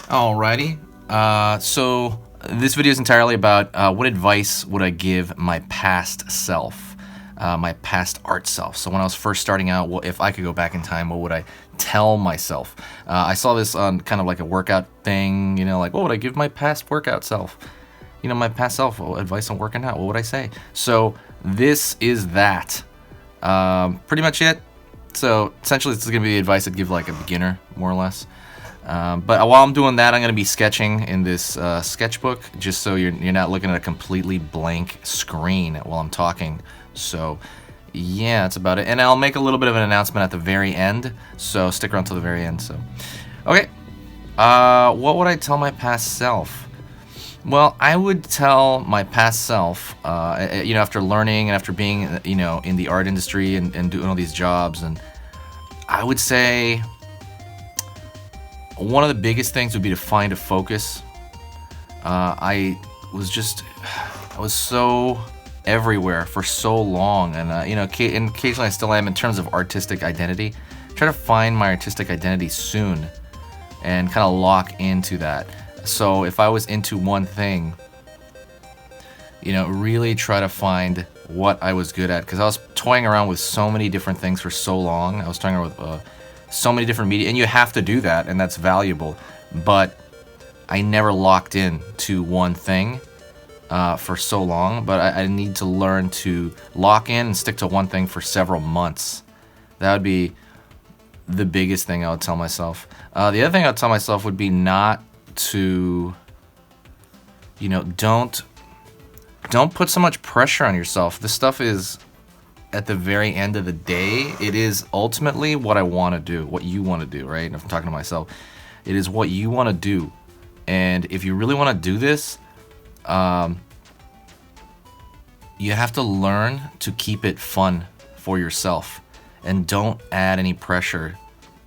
Alrighty. So this video is entirely about what advice would I give my past self, my past art self. So when I was first starting out, if I could go back in time, what would I tell myself? I saw this on kind of like a workout thing, like what would I give my past workout self? My past self, advice on working out, what would I say? So this is that. Pretty much it. So essentially, this is going to be the advice I'd give like a beginner, more or less. But while I'm doing that, I'm going to be sketching in this sketchbook, just so you're not looking at a completely blank screen while I'm talking. So yeah, that's about it. And I'll make a little bit of an announcement at the very end, so stick around till the very end. So, okay. What would I tell my past self? Well, I would tell my past self, after learning and after being, in the art industry and doing all these jobs, and I would say one of the biggest things would be to find a focus. I was so everywhere for so long, and and occasionally I still am in terms of artistic identity. Try to find my artistic identity soon, and kind of lock into that. So if I was into one thing, really try to find what I was good at, because I was toying around with so many different things for so long. I was toying around with so many different media, and you have to do that, and that's valuable. But I never locked in to one thing for so long. But I need to learn to lock in and stick to one thing for several months. That would be the biggest thing I would tell myself. The other thing I would tell myself would be not to, don't put so much pressure on yourself. This stuff is, at the very end of the day, it is ultimately what I want to do, what you want to do, right? If I'm talking to myself, it is what you want to do. And if you really want to do this, you have to learn to keep it fun for yourself, and don't add any pressure,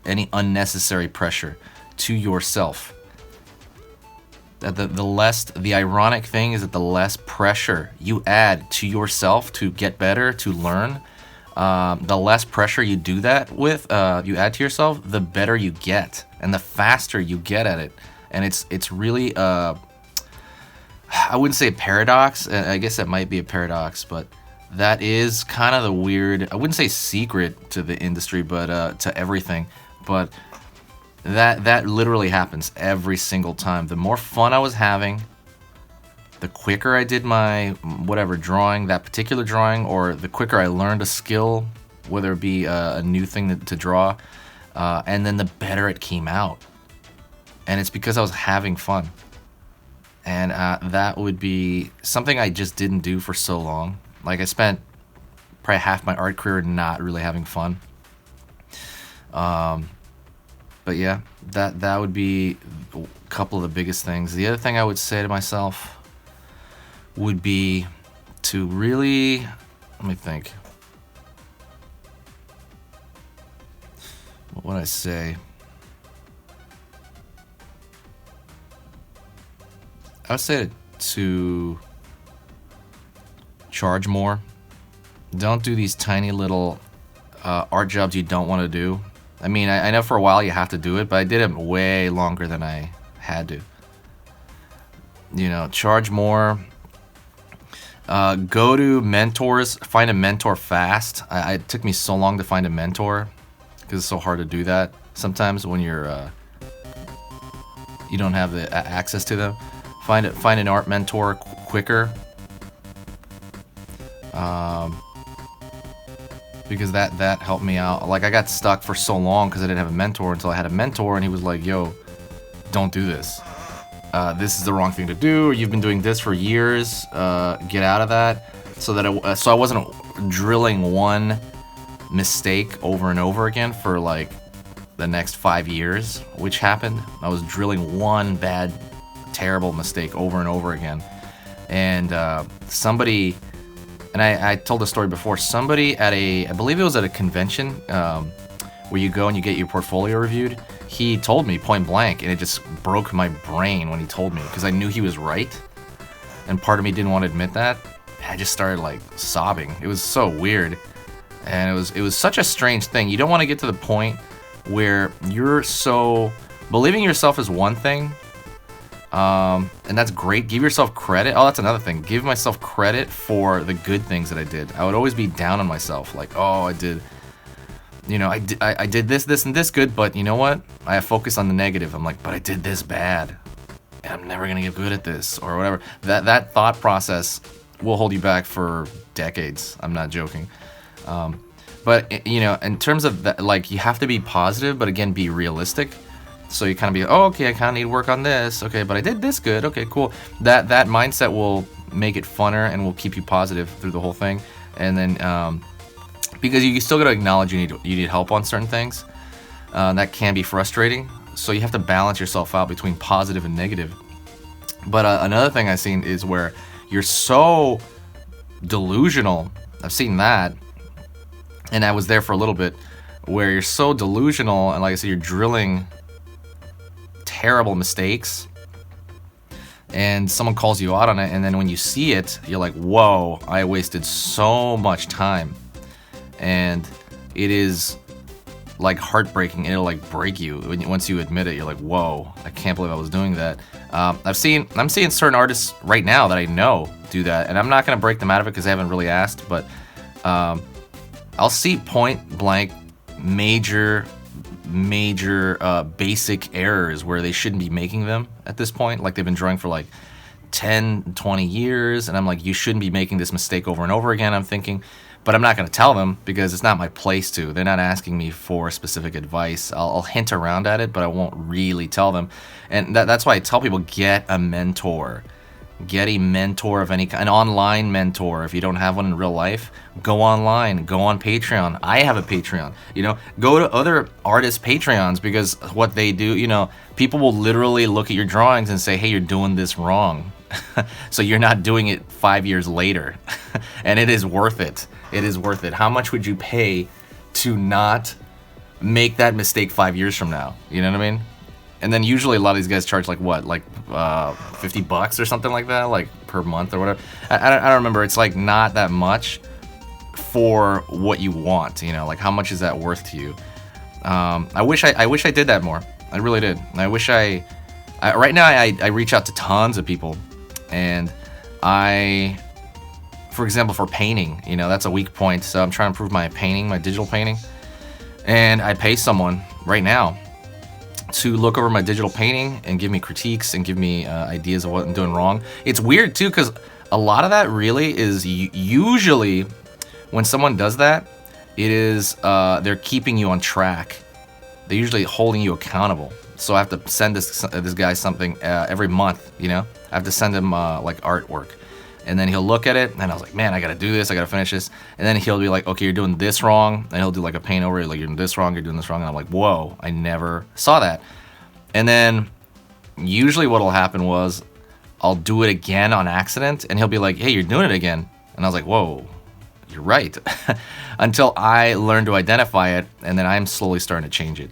any unnecessary pressure to yourself. The ironic thing is that the less pressure you add to yourself to get better, to learn, the less pressure you do that with, you add to yourself, the better you get, and the faster you get at it. And it's really, I wouldn't say a paradox. I guess that might be a paradox, but that is kind of the weird, I wouldn't say secret to the industry, but to everything. But that literally happens every single time. The more fun I was having, the quicker I did my whatever drawing, that particular drawing, or the quicker I learned a skill, whether it be a new thing to draw, and then the better it came out. And it's because I was having fun. And that would be something I just didn't do for so long. Like, I spent probably half my art career not really having fun. But yeah, that would be a couple of the biggest things. The other thing I would say to myself would be to really, let me think. What would I say? I would say to charge more. Don't do these tiny little art jobs you don't want to do. I mean, I know for a while you have to do it, but I did it way longer than I had to. Charge more. Go to mentors. Find a mentor fast. It took me so long to find a mentor, because it's so hard to do that sometimes when you don't have the access to them. Find an art mentor quicker. Because that helped me out. Like, I got stuck for so long because I didn't have a mentor until I had a mentor, and he was like, yo, don't do this. This is the wrong thing to do, or you've been doing this for years. Get out of that. So I wasn't drilling one mistake over and over again for like the next 5 years, which happened. I was drilling one bad, terrible mistake over and over again. And somebody... And I told the story before. Somebody I believe it was at a convention, where you go and you get your portfolio reviewed. He told me point blank, and it just broke my brain when he told me, because I knew he was right, and part of me didn't want to admit that. I just started like sobbing. It was so weird, and it was such a strange thing. You don't want to get to the point where you're so believing yourself is one thing, And that's great. Give yourself credit. Oh, that's another thing. Give myself credit for the good things that I did. I would always be down on myself, like, oh, I did, you know, I did this, and this good, but you know what? I focus on the negative. I'm like, but I did this bad, and I'm never gonna get good at this, or whatever. That thought process will hold you back for decades. I'm not joking. But you know, in terms of that, like, you have to be positive, but again, be realistic. So you kind of be, oh, okay, I kind of need to work on this. Okay, but I did this good. Okay, cool. That mindset will make it funner and will keep you positive through the whole thing. And then because you still got to acknowledge you need help on certain things. That can be frustrating. So you have to balance yourself out between positive and negative. But another thing I've seen is where you're so delusional. I've seen that, and I was there for a little bit, where you're so delusional, and like I said, you're drilling terrible mistakes, and someone calls you out on it, and then when you see it, you're like, whoa, I wasted so much time. And it is like heartbreaking. It'll like break you once you admit it. You're like, whoa, I can't believe I was doing that. I'm seeing certain artists right now that I know do that, and I'm not gonna break them out of it because I haven't really asked, but I'll see point blank major basic errors where they shouldn't be making them at this point. Like, they've been drawing for like 10, 20 years, and I'm like, you shouldn't be making this mistake over and over again, I'm thinking. But I'm not going to tell them because it's not my place to. They're not asking me for specific advice. I'll hint around at it, but I won't really tell them. And that's why I tell people, get a mentor. Get a mentor of any kind, an online mentor. If you don't have one in real life, go online, go on Patreon. I have a Patreon. You know, go to other artists' Patreons, because what they do, you know, people will literally look at your drawings and say, hey, you're doing this wrong. So you're not doing it 5 years later. And it is worth it. It is worth it. How much would you pay to not make that mistake 5 years from now? You know what I mean? And then usually a lot of these guys charge like what, like $50 or something like that, like per month or whatever. I don't remember. It's like not that much for what you want. You know, like, how much is that worth to you? I wish I did that more. I really did. I wish I right now I reach out to tons of people, and for example, for painting, you know, that's a weak point. So I'm trying to improve my painting, my digital painting, and I pay someone right now to look over my digital painting and give me critiques and give me ideas of what I'm doing wrong. It's weird too, because a lot of that really is usually when someone does that, it is they're keeping you on track. They're usually holding you accountable. So I have to send this guy something every month. You know, I have to send him like artwork, and then he'll look at it, and I was like, man, I gotta do this, I gotta finish this, and then he'll be like, okay, you're doing this wrong, and he'll do like a paint over it, like, you're doing this wrong, you're doing this wrong, and I'm like, whoa, I never saw that. And then usually what'll happen was I'll do it again on accident, and he'll be like, hey, you're doing it again, and I was like, whoa, you're right. Until I learn to identify it, and then I'm slowly starting to change it.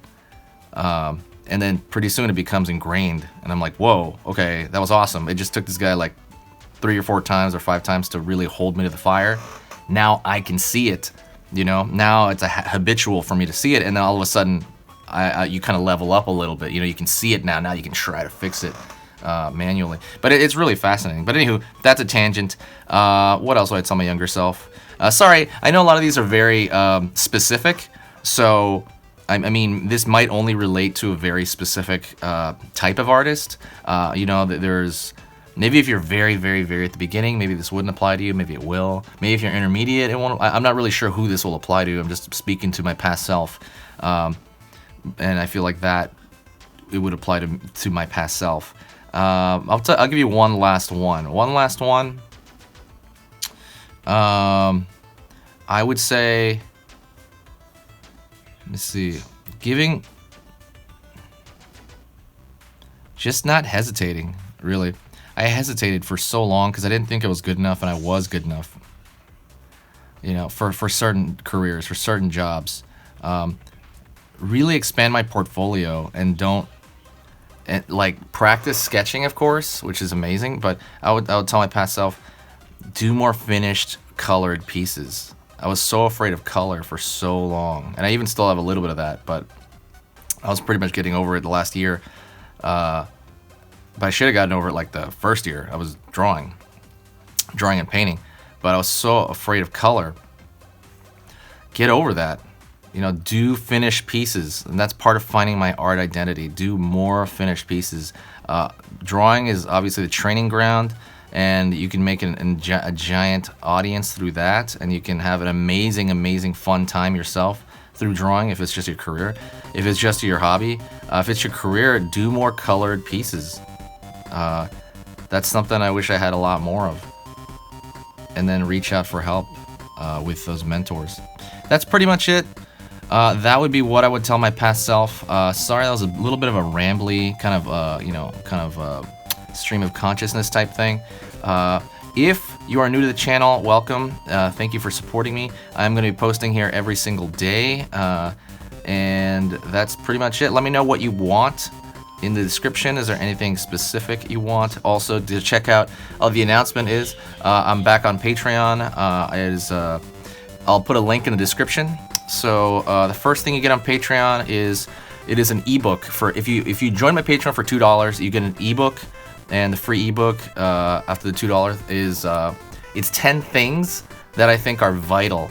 And then pretty soon it becomes ingrained, and I'm like, whoa, okay, that was awesome. It just took this guy like 3 or 4 times or 5 times to really hold me to the fire. Now I can see it, you know. Now it's a habitual for me to see it, and then all of a sudden, you kind of level up a little bit. You know, you can see it now. Now you can try to fix it manually. But it's really fascinating. But anywho, that's a tangent. What else would I tell my younger self? Sorry, I know a lot of these are very specific, so I mean, this might only relate to a very specific type of artist. You know, there's maybe if you're very, very, very at the beginning, maybe this wouldn't apply to you. Maybe it will. Maybe if you're intermediate, it won't. I'm not really sure who this will apply to. I'm just speaking to my past self, and I feel like that it would apply to my past self. I'll give you one last one. One last one. I would say, let's see, just not hesitating, really. I hesitated for so long because I didn't think I was good enough, and I was good enough. You know, for certain careers, for certain jobs. Really expand my portfolio and like practice sketching, of course, which is amazing. But I would tell my past self, do more finished colored pieces. I was so afraid of color for so long, and I even still have a little bit of that, but I was pretty much getting over it the last year. but I should have gotten over it like the first year I was drawing and painting, but I was so afraid of color. Get over that. You know, do finished pieces, and that's part of finding my art identity. Do more finished pieces. Drawing is obviously the training ground, and you can make a giant audience through that, and you can have an amazing fun time yourself through drawing if it's just your career. If it's just your hobby, if it's your career, do more colored pieces. That's something I wish I had a lot more of. And then reach out for help with those mentors. That's pretty much it. That would be what I would tell my past self. Sorry, that was a little bit of a rambly kind of stream of consciousness type thing. If you are new to the channel, welcome. Thank you for supporting me. I'm going to be posting here every single day, and that's pretty much it. Let me know what you want in the description. Is there anything specific you want? Also, to check out, the announcement is I'm back on Patreon. I'll put a link in the description. So the first thing you get on Patreon is it is an ebook. For if you join my Patreon for $2, you get an ebook, and the free ebook after the $2 is it's 10 things that I think are vital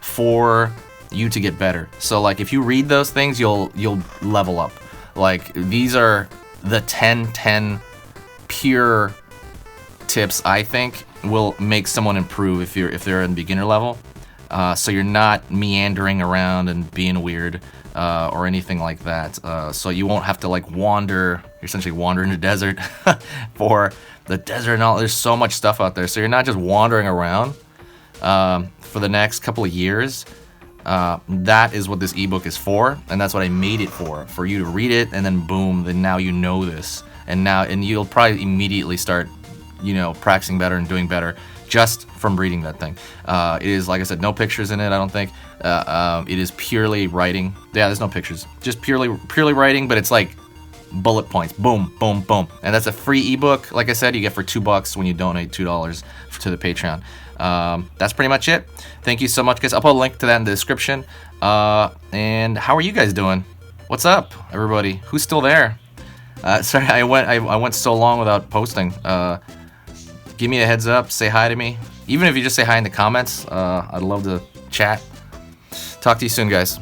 for you to get better. So like if you read those things, you'll level up. Like these are the 10 pure tips I think will make someone improve if they're in beginner level. So you're not meandering around and being weird or anything like that. So you won't have to like wander. You're essentially wandering the desert for the desert and all. There's so much stuff out there. So you're not just wandering around for the next couple of years. That is what this ebook is for, and that's what I made it for you to read it, and then boom, then now you know this, and you'll probably immediately start, practicing better and doing better just from reading that thing. It is, like I said, no pictures in it, I don't think. It is purely writing. Yeah, there's no pictures. Just purely writing, but it's like bullet points. Boom, boom, boom. And that's a free ebook. Like I said, you get for $2 when you donate $2 to the Patreon. That's pretty much it. Thank you so much, guys. I'll put a link to that in the description. And how are you guys doing? What's up, everybody? Who's still there? Sorry, I went so long without posting. Give me a heads up, say hi to me. Even if you just say hi in the comments, I'd love to chat. Talk to you soon, guys.